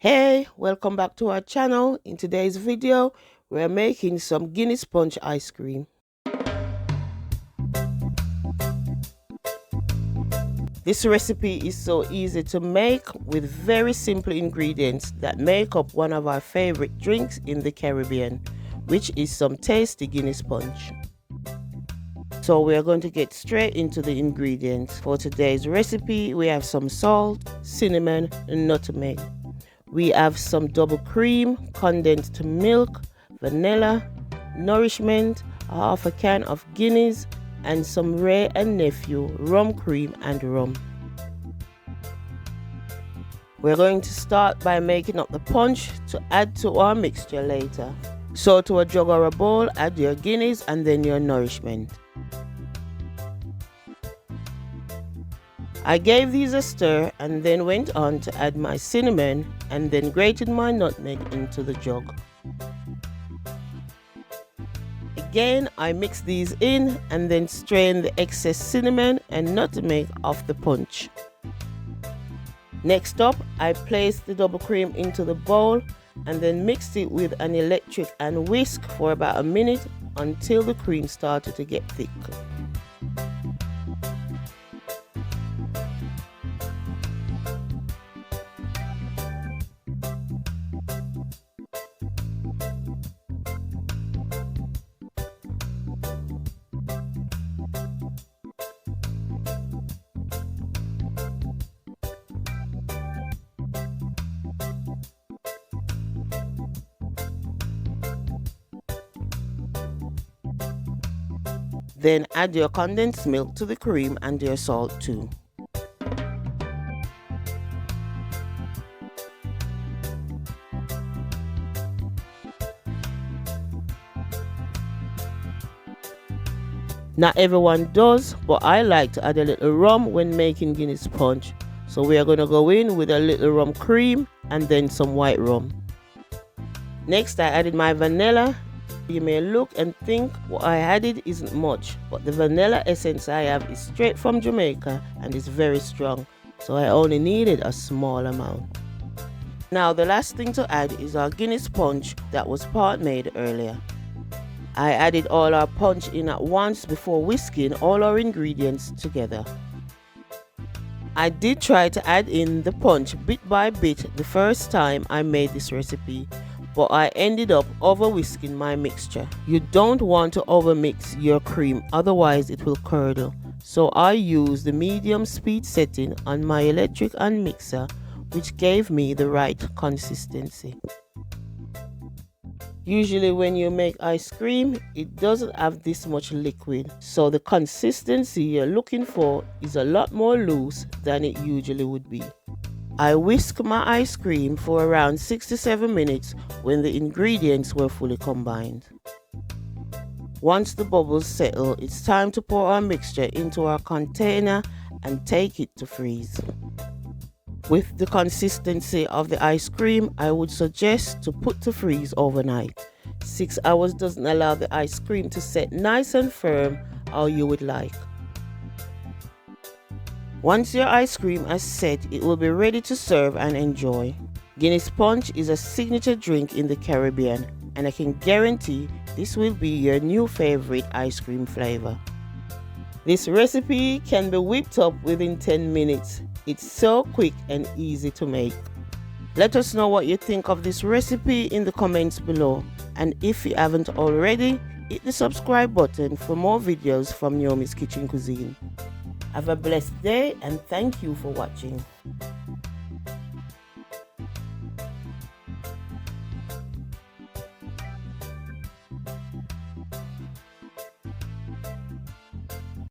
Hey, welcome back to our channel. In today's video, we're making some Guinness Punch Ice Cream. This recipe is so easy to make with very simple ingredients that make up one of our favorite drinks in the Caribbean, which is some tasty Guinness Punch. So we're going to get straight into the ingredients. For today's recipe, we have some salt, cinnamon, and nutmeg. We have some double cream, condensed milk, vanilla, Nourishment, half a can of Guinness, and some Wray and Nephew Rum Cream and rum. We're going to start by making up the punch to add to our mixture later. So to a jug or a bowl, add your Guinness and then your Nourishment. I gave these a stir and then went on to add my cinnamon and then grated my nutmeg into the jug. Again, I mix these in and then strain the excess cinnamon and nutmeg off the punch. Next up, I placed the double cream into the bowl and then mixed it with an electric and whisk for about a minute until the cream started to get thick. Then add your condensed milk to the cream and your salt too. Not everyone does, but I like to add a little rum when making Guinness Punch. So we are going to go in with a little rum cream and then some white rum. Next, I added my vanilla. You may look and think what I added isn't much, but the vanilla essence I have is straight from Jamaica and is very strong, so I only needed a small amount. Now the last thing to add is our Guinness Punch that was part made earlier. I added all our punch in at once before whisking all our ingredients together. I did try to add in the punch bit by bit the first time I made this recipe, but I ended up over whisking my mixture. You don't want to over mix your cream, otherwise it will curdle. So I used the medium speed setting on my electric and mixer, which gave me the right consistency. Usually when you make ice cream, it doesn't have this much liquid, so the consistency you're looking for is a lot more loose than it usually would be. I whisked my ice cream for around 6 to 7 minutes when the ingredients were fully combined. Once the bubbles settle, it's time to pour our mixture into our container and take it to freeze. With the consistency of the ice cream, I would suggest to put to freeze overnight. 6 hours doesn't allow the ice cream to set nice and firm how you would like. Once your ice cream is set, it will be ready to serve and enjoy. Guinness Punch is a signature drink in the Caribbean, and I can guarantee this will be your new favorite ice cream flavor. This recipe can be whipped up within 10 minutes. It's so quick and easy to make. Let us know what you think of this recipe in the comments below, and if you haven't already, hit the subscribe button for more videos from Naomi's Kitchen Cuisine. Have a blessed day and thank you for watching.